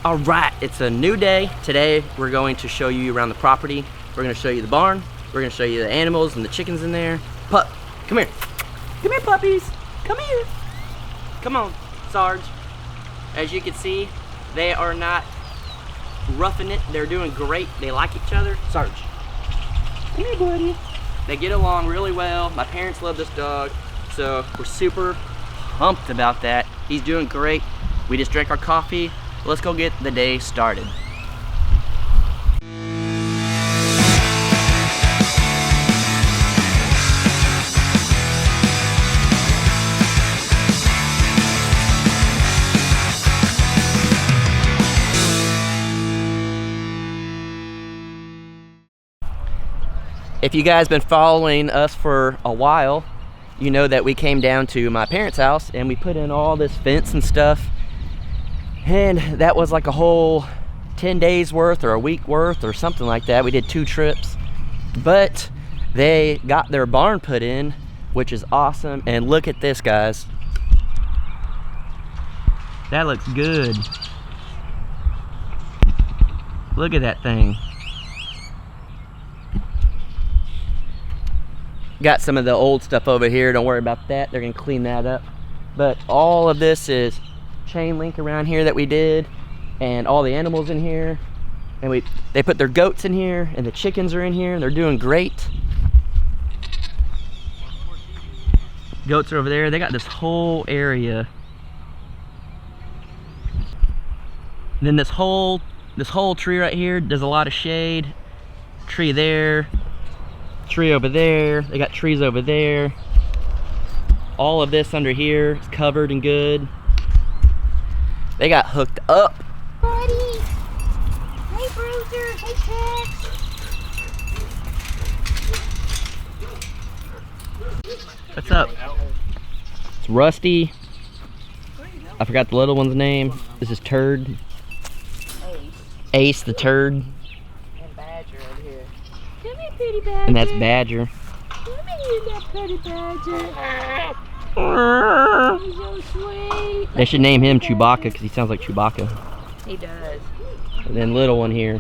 All right, it's a new day. Today, we're going to show you around the property. We're gonna show you the barn. We're gonna show you the animals and the chickens in there. Pup, come here. Come here, puppies. Come here. Come on, Sarge. As you can see, they are not roughing it. They're doing great. They like each other. Sarge, come here, buddy. They get along really well. My parents love this dog, so we're super pumped about that. He's doing great. We just drank our coffee. Let's go get the day started. If you guys been following us for a while, you know that we came down to my parents' house and we put in all this fence and stuff. And that was like a whole 10 days worth or a week worth or something like that. We did 2 trips, but they got their barn put in, which is awesome. And look at this, guys. That looks good. Look at that thing. Got some of the old stuff over here. Don't worry about that. They're gonna clean that up. But all of this is chain link around here that we did, and all the animals in here, and they put their goats in here, and the chickens are in here, and they're doing great. Goats are over there. They got this whole area. And then this whole tree right here does a lot of shade. Tree there, tree over there. They got trees over there. All of this under here is covered and good. They got hooked up. Buddy. Hey, Bruiser. Hey, Tex. What's up? It's Rusty. I forgot the little one's name. This is Turd. Ace the Turd. And Badger over here. Come here, pretty Badger. And that's Badger. Come here, that pretty Badger. He's so sweet. They should name him Chewbacca because he sounds like Chewbacca. He does. And then little one here.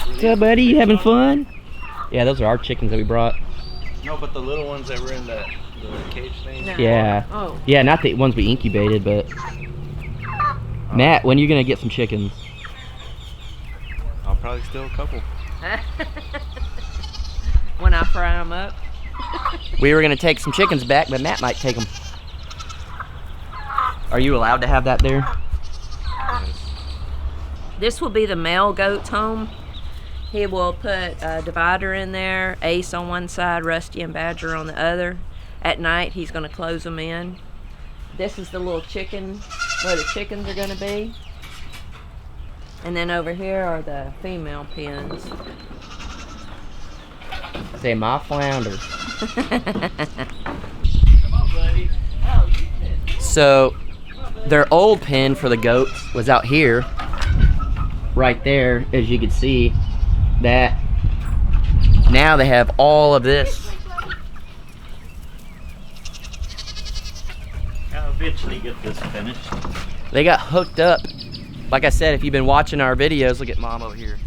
What's up, buddy? You having fun? Yeah, those are our chickens that we brought. No, but the little ones that were in the cage thing? No. Yeah. Oh. Yeah, not the ones we incubated, but... Matt, when are you going to get some chickens? I'll probably steal a couple. When I fry them up. We were going to take some chickens back, but Matt might take them. Are you allowed to have that there? This will be the male goat's home. He will put a divider in there, Ace on one side, Rusty and Badger on the other. At night, he's going to close them in. This is the little chicken, where the chickens are going to be. And then over here are the female pens. Say my flounder. So, their old pen for the goats was out here. Right there, as you can see. That now they have all of this. I'll eventually get this finished. They got hooked up. Like I said, if you've been watching our videos, look at Mom over here.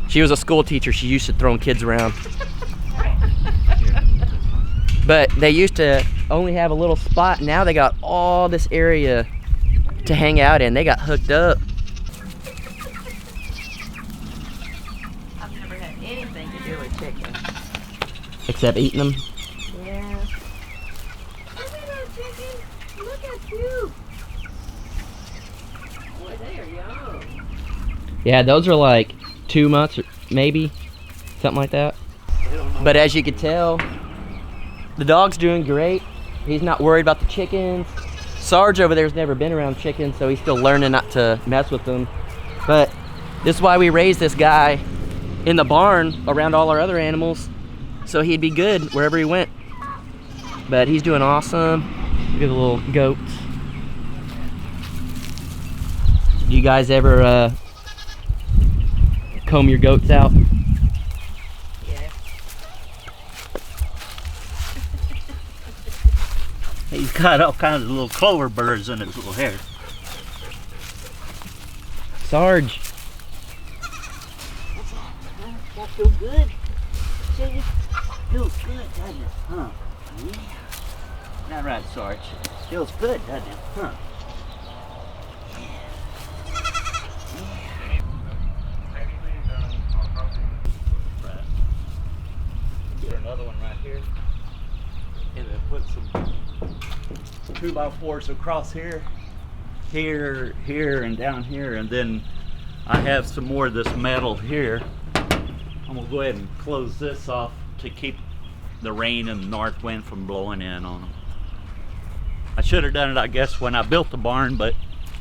She was a school teacher. She used to throwing kids around. But they used to only have a little spot. Now they got all this area to hang out in. They got hooked up. Anything to do with chicken. Except eating them. Yeah. Look at that chicken. Look at you. Boy, they are young. Yeah, those are like 2 months, or maybe something like that. But as you can tell, the dog's doing great. He's not worried about the chickens. Sarge over there's never been around chickens, so he's still learning not to mess with them. But this is why we raised this guy in the barn around all our other animals, so he'd be good wherever he went. But he's doing awesome. Look at the little goats. Do you guys ever comb your goats out? Yeah. He's got all kinds of little clover birds in his little hair. Sarge. That feel good? See? Feels good, doesn't it? Huh? Yeah. Not right, Sarge. Feels good, doesn't it? Huh? Right. Get another one right here. And then put some 2x4s across here. Here, here, and down here. And then I have some more of this metal here. I'm gonna go ahead and close this off to keep the rain and the north wind from blowing in on them. I should have done it, I guess, when I built the barn, but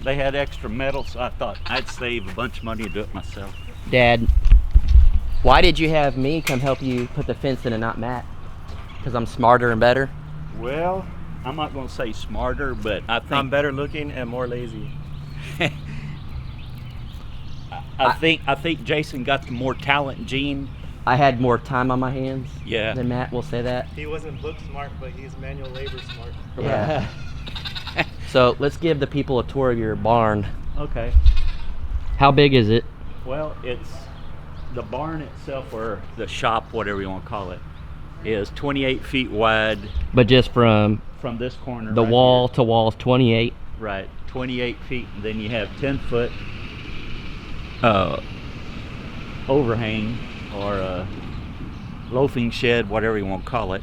they had extra metal, so I thought I'd save a bunch of money to do it myself. Dad, why did you have me come help you put the fence in and not Matt? Because I'm smarter and better? Well, I'm not gonna say smarter, but I think I'm better looking and more lazy. I think Jason got the more talent gene. I had more time on my hands Yeah. than Matt, will say that. He wasn't book smart, but he's manual labor smart. Yeah. So let's give the people a tour of your barn. Okay. How big is it? Well, it's the barn itself, or the shop, whatever you want to call it, is 28 feet wide But just from from this corner. the right wall to wall is 28. here. Right, 28 feet. And then you have 10-foot overhang, or a loafing shed, whatever you want to call it.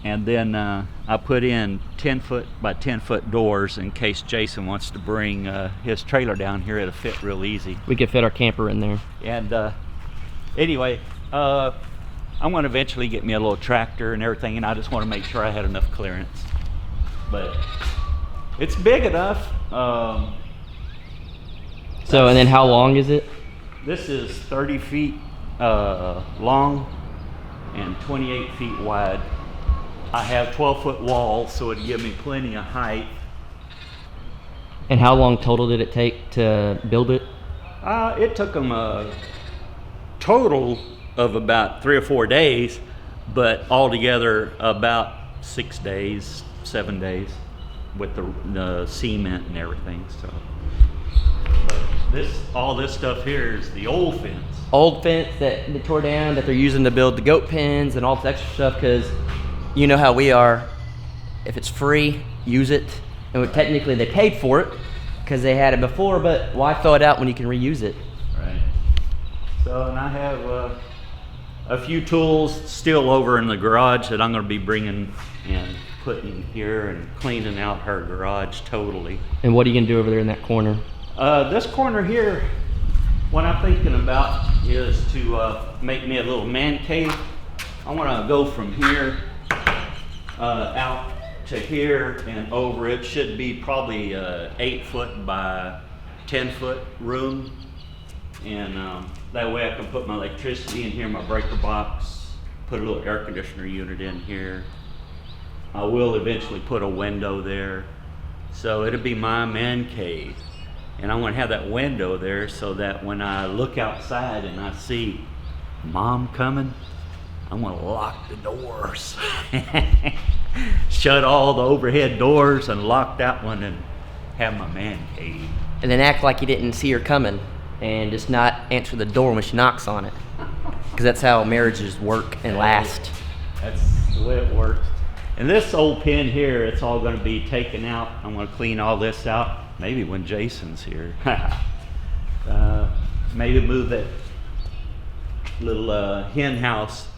And then I put in 10-foot by 10-foot doors in case Jason wants to bring his trailer down here. It'll fit real easy. We could fit our camper in there. And anyway, I'm going to eventually get me a little tractor and everything, and I just want to make sure I had enough clearance. But it's big enough. So, and then how long is it? This is 30 feet long and 28 feet wide. I have 12-foot walls, so it'd give me plenty of height. And how long total did it take to build it? It took them a total of about 3 or 4 days, but altogether about 6 days, 7 days with the cement and everything. So, but all this stuff here is the old fence. Old fence that they tore down that they're using to build the goat pens and all this extra stuff, because you know how we are. If it's free, use it. And technically they paid for it because they had it before, but why throw it out when you can reuse it? Right. So, and I have a few tools still over in the garage that I'm going to be bringing and putting here and cleaning out her garage totally. And what are you going to do over there in that corner? This corner here, what I'm thinking about is to make me a little man cave. I want to go from here out to here and over. It should be probably 8-foot by 10-foot room, and that way I can put my electricity in here, my breaker box, put a little air conditioner unit in here. I will eventually put a window there, so it'll be my man cave. And I want to have that window there so that when I look outside and I see Mom coming, I'm going to lock the doors. Shut all the overhead doors and lock that one and have my man cave. And then act like you didn't see her coming and just not answer the door when she knocks on it. Because that's how marriages work and last. That's the way it works. And this old pen here, it's all going to be taken out. I'm going to clean all this out. Maybe when Jason's here. Maybe move that little hen house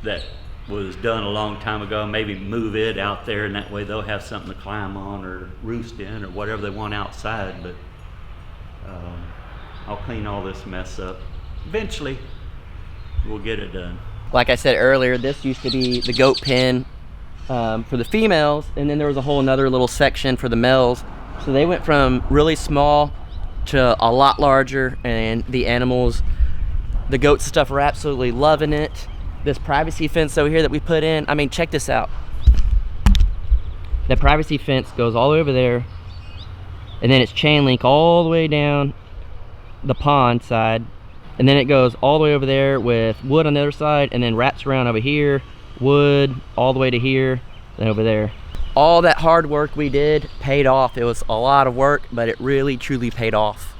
that was done a long time ago. Maybe move it out there, and that way they'll have something to climb on or roost in or whatever they want outside. But I'll clean all this mess up. Eventually, we'll get it done. Like I said earlier, this used to be the goat pen for the females, and then there was a whole another little section for the males. So they went from really small to a lot larger, and the animals, the goats and stuff, are absolutely loving it. This privacy fence over here that we put in, I mean, check this out. The privacy fence goes all over there, and then it's chain link all the way down the pond side, and then it goes all the way over there with wood on the other side, and then wraps around over here, wood all the way to here, and over there. all that hard work we did paid off. It was a lot of work, but it really truly paid off.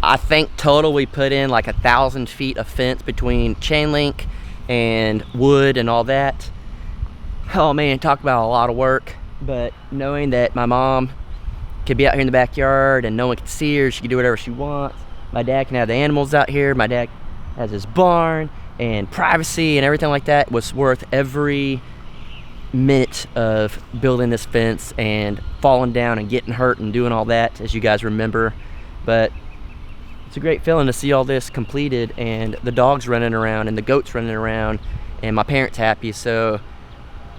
I think total we put in like 1,000 feet of fence between chain link and wood and all that. Oh man, talk about a lot of work. But knowing that my mom could be out here in the backyard and no one could see her, she could do whatever she wants. My dad can have the animals out here. My dad has his barn and privacy and everything like that was worth every minute of building this fence and falling down and getting hurt and doing all that, as you guys remember. But it's a great feeling to see all this completed and the dogs running around and the goats running around and my parents happy. So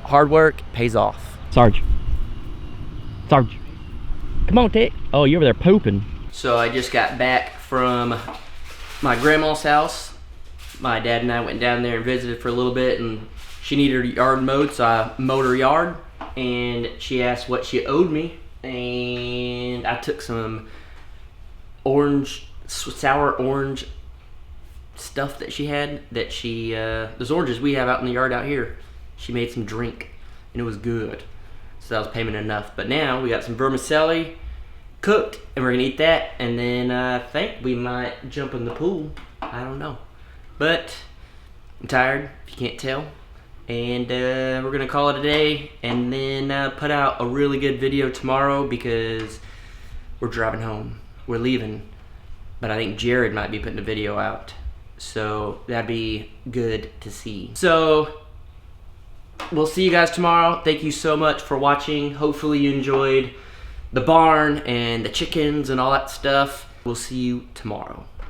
hard work pays off. Sarge, come on, Tick. Oh, you're over there pooping. So I just got back from my grandma's house. My dad and I went down there and visited for a little bit, and she needed her yard mowed, so I mowed her yard, and she asked what she owed me, and I took some sour orange stuff that she had, those oranges we have out in the yard out here, she made some drink, and it was good, so that was payment enough. But now we got some vermicelli cooked, and we're gonna eat that, and then I think we might jump in the pool. I don't know, but I'm tired, if you can't tell. And we're gonna call it a day, and then put out a really good video tomorrow because we're driving home. We're leaving, but I think Jared might be putting a video out, so that'd be good to see. So we'll see you guys tomorrow. Thank you so much for watching. Hopefully you enjoyed the barn and the chickens and all that stuff. We'll see you tomorrow.